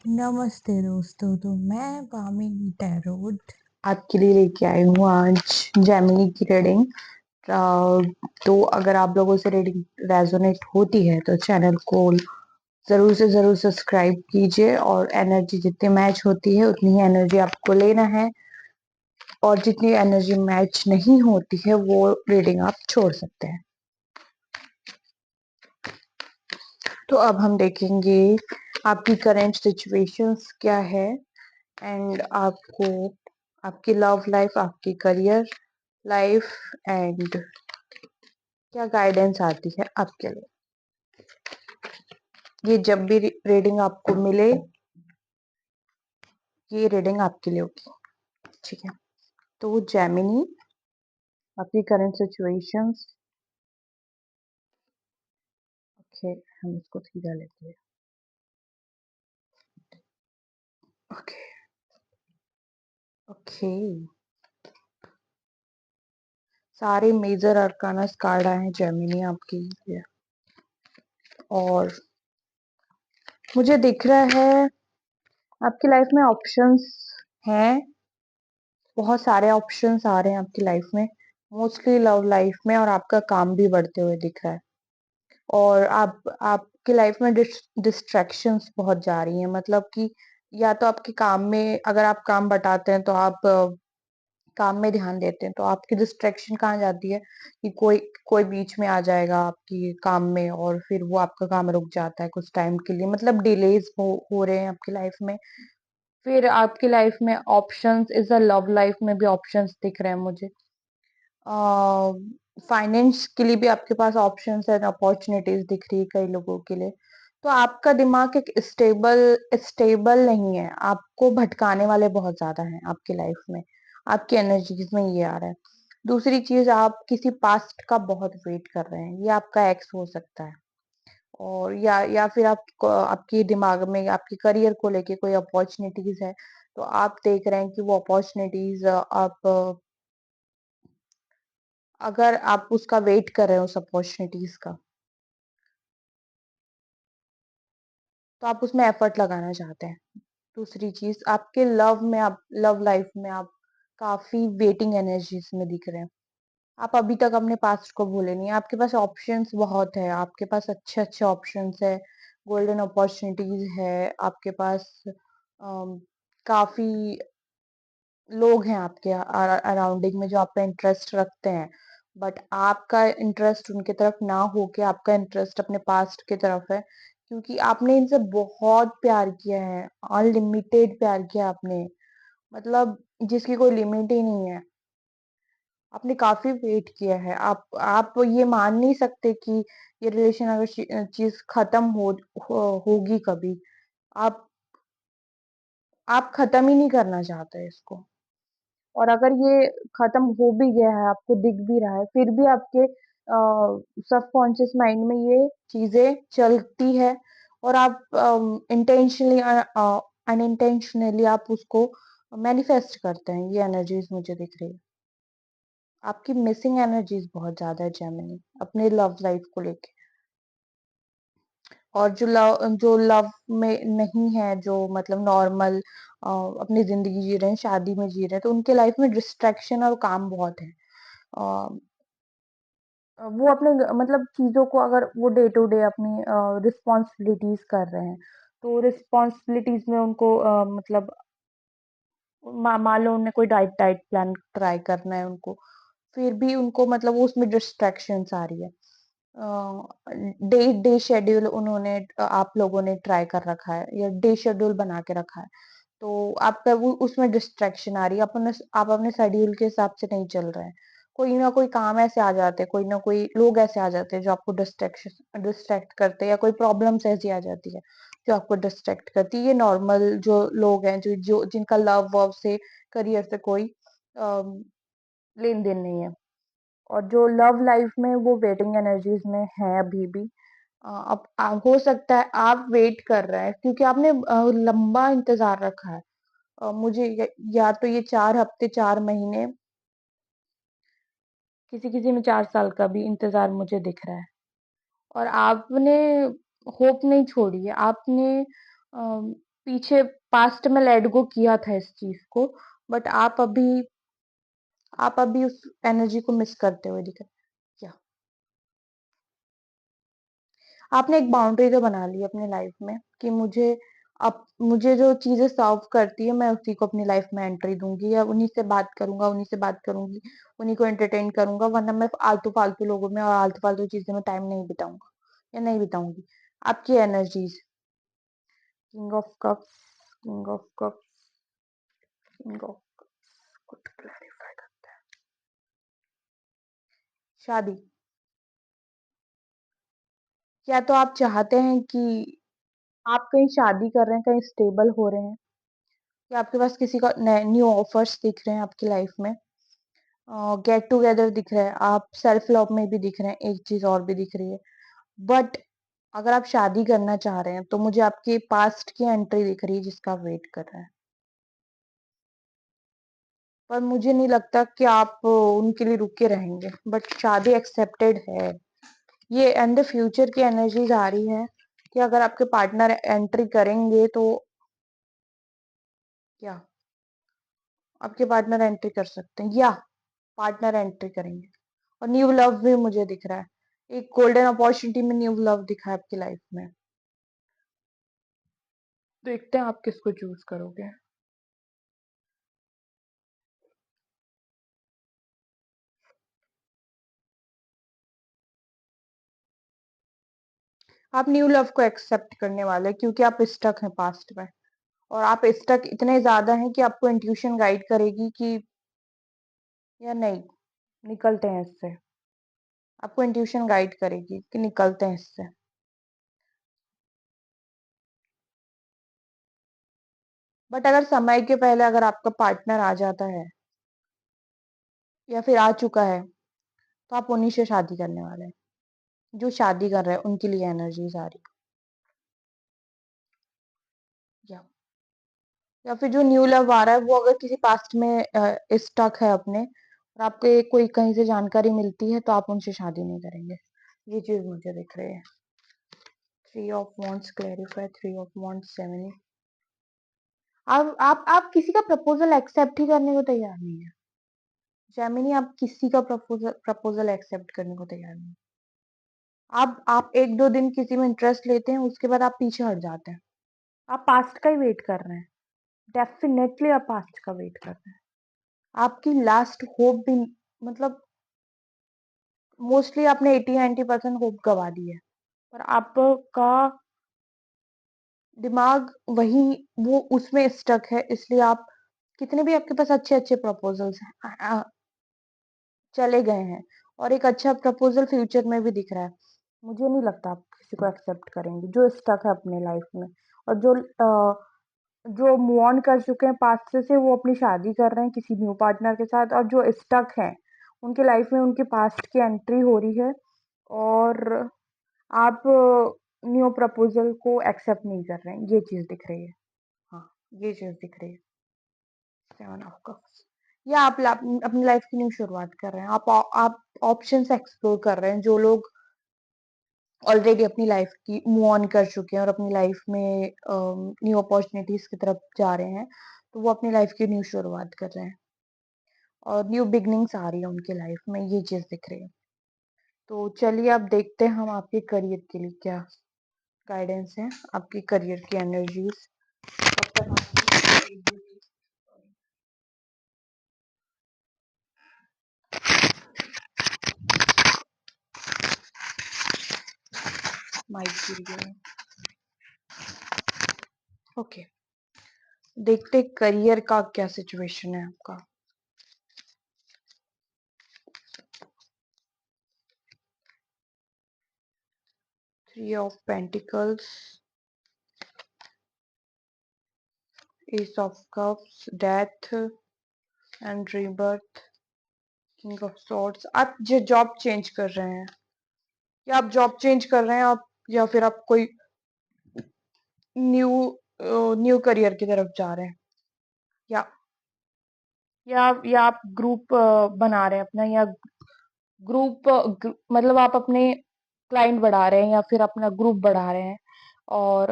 नमस्ते दोस्तों, तो मैं भामिनी टैरोट आपके लिए लेके आई हूँ आज जेमिनी की रीडिंग। तो अगर आप लोगों से रीडिंग रेजोनेट होती है तो चैनल को जरूर से जरूर सब्सक्राइब कीजिए, और एनर्जी जितनी मैच होती है उतनी ही एनर्जी आपको लेना है, और जितनी एनर्जी मैच नहीं होती है वो रीडिंग आप छोड़ सकते हैं। तो अब हम देखेंगे आपकी करेंट सिचुएशंस क्या है, एंड आपको आपकी लव लाइफ, आपकी करियर लाइफ, एंड क्या गाइडेंस आती है आपके लिए। ये जब भी रीडिंग आपको मिले, ये रीडिंग आपके लिए होगी। ठीक है, तो जेमिनी, आपकी करंट सिचुएशंस। ओके, हम इसको सीधा लेते हैं। ओके ओके, सारे मेजर अरकानस कार्ड आए हैं जेमिनी आपके लिए, और मुझे दिख रहा है आपकी लाइफ में ऑप्शंस हैं। बहुत सारे ऑप्शंस आ रहे हैं आपकी लाइफ में, मोस्टली लव लाइफ में, और आपका काम भी बढ़ते हुए दिख रहा है। और आपकी लाइफ में डिस्ट्रैक्शंस बहुत जा रही हैं, मतलब कि या तो आपके काम में, अगर आप काम बटाते हैं तो आप काम में ध्यान देते हैं, तो आपकी डिस्ट्रैक्शन कहाँ जाती है कि कोई कोई बीच में आ जाएगा आपकी काम में, और फिर वो आपका काम रुक जाता है कुछ टाइम के लिए, मतलब डिलेज हो रहे हैं आपकी लाइफ में। फिर आपकी लाइफ में options is a love life में भी ऑप्शंस दिख रहे हैं मुझे। फाइनेंस के लिए भी आपके पास ऑप्शंस एंड अपॉर्चुनिटीज दिख रही है कई लोगों के लिए। तो आपका दिमाग एक स्टेबल स्टेबल नहीं है, आपको भटकाने वाले बहुत ज्यादा हैं आपकी लाइफ में, आपकी एनर्जीज में ये आ रहा है। दूसरी चीज, आप किसी पास्ट का बहुत वेट कर रहे हैं, ये आपका एक्स हो सकता है। और या फिर आपके दिमाग में आपके करियर को लेके कोई अपॉर्चुनिटीज है, तो आप देख रहे हैं कि वो अपॉर्चुनिटीज आप अगर आप उसका वेट कर रहे हो उस अपॉर्चुनिटीज का, तो आप उसमें एफर्ट लगाना चाहते हैं। दूसरी चीज, आपके लव में, आप लव लाइफ में आप काफी वेटिंग एनर्जीज में दिख रहे हैं। आप अभी तक अपने पास्ट को भूले नहीं, आपके पास ऑप्शंस बहुत है, आपके पास अच्छे अच्छे ऑप्शंस है, गोल्डन अपॉर्चुनिटीज है आपके पास। काफी लोग हैं आपके अराउंडिंग में जो आप पे इंटरेस्ट रखते हैं, बट आपका इंटरेस्ट उनके तरफ ना होके आपका इंटरेस्ट अपने पास्ट की तरफ है, क्योंकि आपने इनसे बहुत प्यार किया है, अनलिमिटेड प्यार किया आपने, मतलब जिसकी कोई लिमिट ही नहीं है। आपने काफी वेट किया है, आप ये मान नहीं सकते कि ये रिलेशन अगर चीज खत्म होगी कभी। आप आप खत्म ही नहीं करना चाहते इसको, और अगर ये खत्म हो भी गया है, आपको दिख भी रहा है, फिर भी आपके सबकॉन्शियस माइंड में ये चीजें चलती है, और आप इंटेंशनली अनइंटेंशनली आप उसको मैनिफेस्ट करते हैं। ये एनर्जीज मुझे दिख रही है, आपकी मिसिंग एनर्जीज बहुत ज्यादा है जेमिनी अपने लव लाइफ को लेके। और जो लव में नहीं है, जो मतलब नॉर्मल अपनी जिंदगी जी रहे हैं, शादी में जी रहे हैं, तो उनके लाइफ में डिस्ट्रैक्शन और काम बहुत है। अ, वो अपने मतलब चीजों को, अगर वो डे टू डे अपनी रिस्पॉन्सिबिलिटीज कर रहे हैं, तो रिस्पॉन्सिबिलिटीज में उनको मतलब मान लो उन्हें कोई डाइट डाइट प्लान ट्राई करना है उनको, फिर भी उनको मतलब वो उसमें डिस्ट्रैक्शंस आ रही है। डे डे शेड्यूल उन्होंने आप लोगों ने ट्राई कर रखा है, या डे शेड्यूल बना के रखा है, तो आपका वो उसमें डिस्ट्रैक्शन आ रही है, आप अपने शेड्यूल के हिसाब से नहीं चल रहे हैं। कोई ना कोई काम ऐसे आ जाते हैं, कोई ना कोई लोग ऐसे आ जाते हैं जो आपको डिस्ट्रैक्ट करते हैं, या कोई प्रॉब्लम्स ऐसी आ जाती है जो आपको डिस्ट्रैक्ट करती है। ये नॉर्मल जो लोग हैं, जो जो जिनका लव वव से, करियर से कोई लेन देन नहीं है, और जो लव लाइफ में वो वेटिंग एनर्जीज में है अभी भी। अब हो सकता है आप वेट कर रहे हैं क्योंकि आपने लंबा इंतजार रखा है। मुझे या तो ये 4 हफ्ते 4 महीने, किसी किसी में 4 साल का भी इंतजार मुझे दिख रहा है, और आपने होप नहीं छोड़ी है। आपने पीछे पास्ट में लेट गो किया था इस चीज़ को, बट आप अभी उस एनर्जी को मिस करते हुए दिख रहे हैं। क्या आपने एक बाउंड्री तो बना ली अपनी लाइफ में कि मुझे जो चीज़ें सर्व करती है, मैं उसी को अपनी लाइफ में एंट्री दूँगी या उन्हीं से बात करूँगा, उन्हीं से बात करूँगी, उन्हीं को एंटरटेन करूँगा, वरना मैं आलतू-फालतू लोगों में और आलतू-फालतू चीज़ों में टाइम नहीं बिताऊँगा या नहीं बिताऊँगी। आपकी energies king of cups, king of cups, king of कुछ क्लैरिफाई करते हैं। शादी, या तो आप चाहते हैं कि आप कहीं शादी कर रहे हैं, कहीं स्टेबल हो रहे हैं या आपके पास किसी का न्यू ऑफर्स दिख रहे हैं आपकी लाइफ में, गेट टुगेदर दिख रहा है, आप सेल्फ लव में भी दिख रहे हैं, एक चीज और भी दिख रही है। बट अगर आप शादी करना चाह रहे हैं तो मुझे आपके पास्ट की एंट्री दिख रही है जिसका आप वेट कर रहे हैं, पर मुझे नहीं लगता कि आप उनके लिए रुके रहेंगे, बट शादी एक्सेप्टेड है। ये एंड द फ्यूचर की एनर्जीज आ रही है कि अगर आपके पार्टनर एंट्री करेंगे तो क्या आपके पार्टनर एंट्री कर सकते हैं या पार्टनर एंट्री करेंगे, और न्यू लव भी मुझे दिख रहा है, एक गोल्डन अपॉर्चुनिटी में न्यू लव दिखा है आपकी लाइफ में। देखते हैं आप किसको चूज करोगे। आप न्यू लव को एक्सेप्ट करने वाले हैं क्योंकि आप स्टक हैं पास्ट में, और आप स्टक इतने ज्यादा हैं कि आपको इंट्यूशन गाइड करेगी कि या नहीं, निकलते हैं इससे। आपको इंट्यूशन गाइड करेगी कि निकलते हैं इससे। बट अगर समय के पहले अगर आपका पार्टनर आ जाता है या फिर आ चुका है तो आप उन्हीं से शादी करने वाले हैं जो शादी कर रहे हैं, उनके लिए एनर्जीज आ रही है। या फिर जो न्यू लव आ रहा है वो अगर किसी पास्ट में स्टक है अपने, और आपको कोई कहीं से जानकारी मिलती है तो आप उनसे शादी नहीं करेंगे। ये चीज मुझे दिख रही है। Three of wants clarify, three of wants, seven. आप किसी का प्रपोजल एक्सेप्ट ही करने को तैयार नहीं है। जेमिनी, आप किसी का प्रपोजल एक्सेप्ट करने को तैयार नहीं। आप एक दो दिन किसी में इंटरेस्ट लेते हैं, उसके बाद आप पीछे हट जाते हैं। आप पास्ट का ही वेट कर रहे हैं। डेफिनेटली आप पास्ट का वेट कर रहे हैं। आपकी लास्ट होप भी, मतलब मोस्टली आपने 80-90% होप गवा दी है, पर आपका दिमाग वही वो उसमें स्टक है, इसलिए आप कितने भी आपके पास अच्छे अच्छे प्रपोजल्स हैं चले गए हैं, और एक अच्छा प्रपोजल फ्यूचर में भी दिख रहा है। मुझे नहीं लगता आप किसी को एक्सेप्ट करेंगे जो स्टक है अपने लाइफ में, और जो मूव ऑन कर चुके हैं पास्ट से वो अपनी शादी कर रहे हैं किसी न्यू पार्टनर के साथ, और जो स्टक हैं उनके लाइफ में उनके पास्ट की एंट्री हो रही है, और आप न्यू प्रपोजल को एक्सेप्ट नहीं कर रहे हैं, ये चीज दिख रही है। हाँ, ये चीज दिख रही है। सेवन ऑफ कप्स, या आप अपनी लाइफ की न्यू शुरुआत कर रहे हैं, आप ऑप्शंस एक्सप्लोर कर रहे हैं। जो लोग ऑलरेडी अपनी लाइफ की मूव ऑन कर चुके हैं और अपनी लाइफ में न्यू अपॉर्चुनिटीज की तरफ जा रहे हैं, तो वो अपनी लाइफ की न्यू शुरुआत कर रहे हैं और न्यू बिगनिंग्स आ रही है उनके लाइफ में, ये चीज दिख रही है। तो चलिए अब देखते हैं हम आपके करियर के लिए क्या गाइडेंस है, आपकी करियर की एनर्जीज कब तक आपकी माइक। ओके, देखते करियर का क्या सिचुएशन है आपका। Three of pentacles, S of cups, death and rebirth, king of swords. आप जो जॉब चेंज कर रहे हैं, या आप जॉब चेंज कर रहे हैं आप, या फिर आप कोई न्यू न्यू करियर की तरफ जा रहे हैं, या आप ग्रुप बना रहे हैं अपना, या ग्रुप मतलब आप अपने क्लाइंट बढ़ा रहे हैं या फिर अपना ग्रुप बढ़ा रहे हैं, और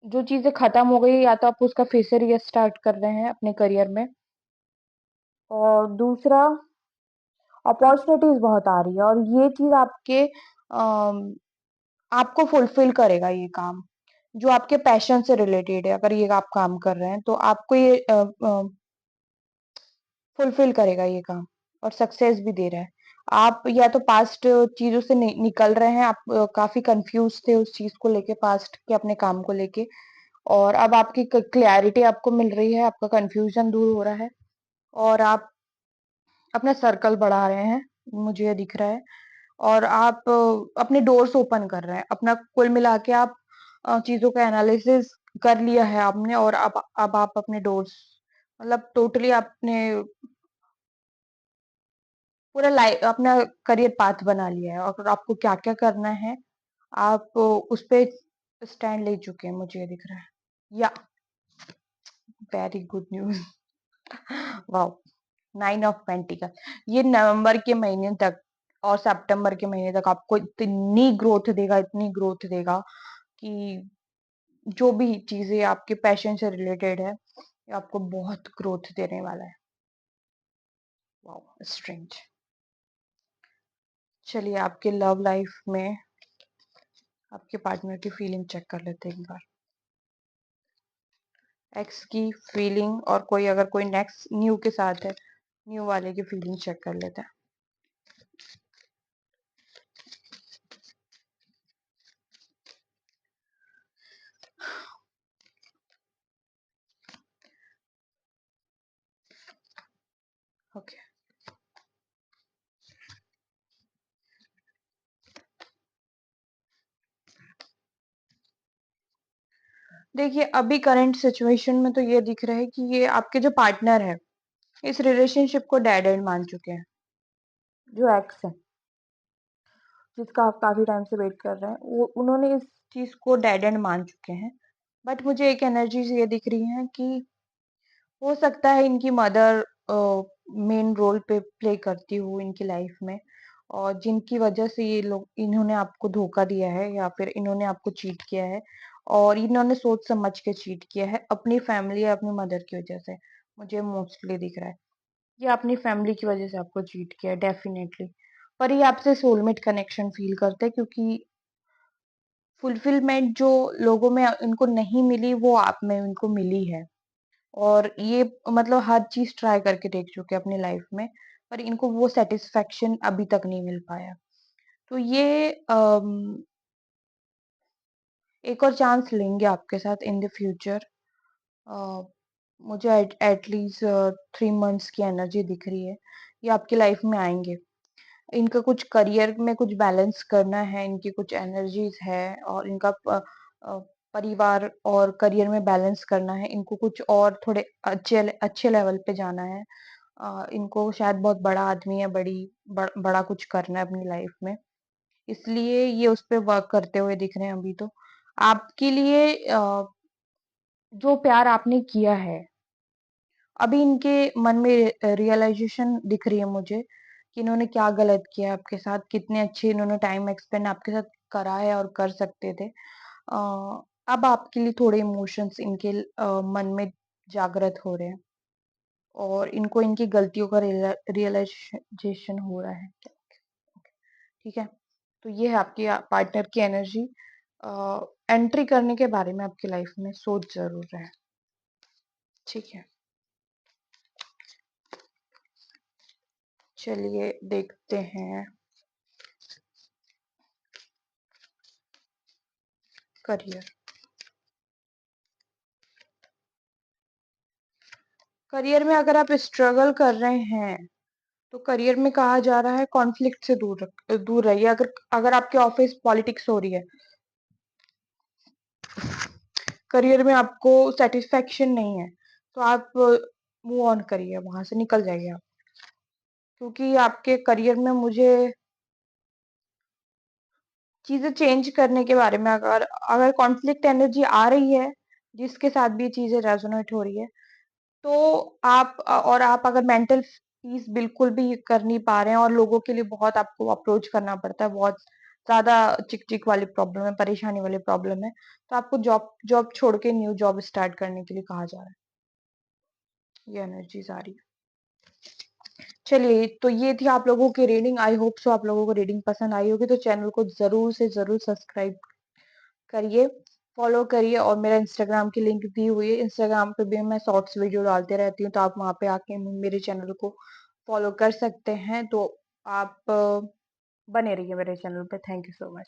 जो चीज़ें खत्म हो गई या तो आप उसका फिर से रीस्टार्ट कर रहे हैं अपने करियर में। और दूसरा, अपॉर्च्युनिटीज़ बहुत आ रही है और ये चीज़ आपको फुलफ़िल करेगा ये काम, जो आपके पैशन से रिलेटेड है। अगर ये आप काम कर रहे हैं तो आपको ये फुलफ़िल करेगा ये काम और सक्सेस भी दे रहा है। आप या तो पास्ट चीज़ों से निकल रहे हैं, आप काफ़ी कन्फ्यूज़ थे उस चीज़ को लेके, पास्ट के अपने काम को लेके, और अब आपकी क क्लैरिटी आपको मिल रही है, आपका कन्फ्यूज़न दूर हो रहा है और आप अपना सर्कल बढ़ा रहे हैं, मुझे ये दिख रहा है। और आप अपने डोर्स ओपन कर रहे हैं। अपना कुल मिला के आप चीज़ों का एनालिसिस कर लिया है आपने, और अब आप अपने डोर्स, मतलब टोटली आपने पूरा अपना करियर पाथ बना लिया है और आपको क्या-क्या करना है, आप उस पे स्टैंड ले चुके हैं, मुझे ये दिख रहा है। या very good news. Wow! 9 of pentacle. ये नवंबर के महीने तक और सितंबर के महीने तक आपको इतनी ग्रोथ देगा कि जो भी चीज़ें आपके पैशन से रिलेटेड है, ये आपको बहुत ग्रोथ देने वाला है। वाओ! स्ट्रेंज। चलिए आपके लव लाइफ में आपके पार्टनर की फीलिंग चेक कर लेते हैं एक बार। एक्स की फीलिंग और कोई अगर कोई नेक्स्ट न्यू के साथ है, न्यू वाले की फीलिंग चेक कर लेते हैं। ओके। देखिए, अभी करंट सिचुएशन में तो ये दिख रहा है कि ये आपके जो पार्टनर है, इस रिलेशनशिप को डेड एंड मान चुके हैं। जो एक्स है, जिसका आप काफ़ी टाइम से वेट कर रहे हैं, वो उन्होंने इस चीज़ को डेड एंड मान चुके हैं। बट मुझे एक एनर्जीज़ ये दिख रही हैं कि हो सकता है इनकी मदर मेन रोल पे प्ले करती हो इनकी लाइफ में, और जिनकी वजह से ये लोग इन्होंने आपको धोखा दिया है या फिर इन्होंने आपको चीट किया है, और इन्होंने सोच समझ के चीट किया है अपनी फैमिली या अपनी मदर की वजह से। मुझे मोस्टली दिख रहा है ये अपनी फैमिली की वजह से आपको चीट किया है डेफिनेटली। पर ये आपसे सोलमेट कनेक्शन फील करते हैं, क्योंकि फुलफिलमेंट जो लोगों में इनको नहीं मिली वो आप में इनको मिली है। और ये मतलब हर चीज़ ट्राई करके देख चुके हैं अपनी लाइफ में, पर इनको वो सैटिस्फैक्शन अभी तक नहीं मिल पाया। तो ये एक और चांस लेंगे आपके साथ इन द फ्यूचर। अ, मुझे एटलीस्ट 3 मंथ्स की एनर्जी दिख रही है। ये आपकी लाइफ में आएँगे। इनका कुछ करियर में कुछ बैलेंस करना है, इनकी कुछ एनर्जीज़ है, और इनका अ, परिवार और करियर में बैलेंस करना है। इनको कुछ और थोड़े अच्छे लेवल पे जाना है। इनको शायद बहुत बड़ा आदमी या बड़ा कुछ करना है अपनी लाइफ में। इसलिए ये उस पे वर्क करते हुए दिख रहे हैं अभी तो। आपके लिए जो प्यार आपने किया है, अभी इनके मन में रियलाइज़ेशन दिख रही है मुझे कि इन्होंने क्या गलत किया आपके साथ, कितने अच्छे इन्होंने टाइम एक्सपेंड आपके साथ करा है और कर सकते थे। अब आपके लिए थोड़े इमोशंस इनके मन में जागृत हो रहे हैं और इनको इनकी गलतियों का रियलाइज़ेशन हो रहा है। ठीक है? तो ये है आपकी पार्टनर की एनर्जी। एंट्री करने के बारे में आपकी लाइफ में सोच ज़रूर रहे हैं। ठीक है? चलिए देखते हैं करियर। करियर में अगर आप स्ट्रगल कर रहे हैं, तो करियर में कहा जा रहा है कॉन्फ्लिक्ट से दूर रहिए। अगर अगर आपके ऑफिस पॉलिटिक्स हो रही है, करियर में आपको सैटिस्फैक्शन नहीं है, तो आप मूव ऑन करिए, वहां से निकल जाइए आप। क्योंकि आपके करियर में मुझे चीजें चेंज करने के बारे में, अगर अगर कॉन्फ्लिक्ट एनर्जी आ रही है, जिसके साथ भी चीजें रेजोनेट हो रही है, तो आप और आप अगर मेंटल पीस बिल्कुल भी कर नहीं पा रहे हैं और लोगों के लिए बहुत आपको अप्रोच करना पड़ता है, बहुत ज़्यादा चिक-चिक वाली प्रॉब्लम है, परेशानी वाली प्रॉब्लम है, तो आपको जॉब जॉब छोड़ के न्यू जॉब स्टार्ट करने के लिए कहा जा रहा है। ये एनर्जीज़ आ रही है। चलिए, तो ये थी आप लोगों की रीडिंग। आई होप सो आप लोगों को रीडिंग पसंद आई होगी, तो चैनल को ज़रूर से ज़रूर सब्सक्राइब करिए, फॉलो करिए और मेरा इंस्टाग्राम की लिंक दी हुई है। इंस्टाग्राम पे भी मैं शॉर्ट्स वीडियो डालते रहती हूँ, तो आप वहाँ पे आके मेरे चैनल को फॉलो कर सकते हैं। तो आप बने रहिए मेरे चैनल पे। Thank you so much.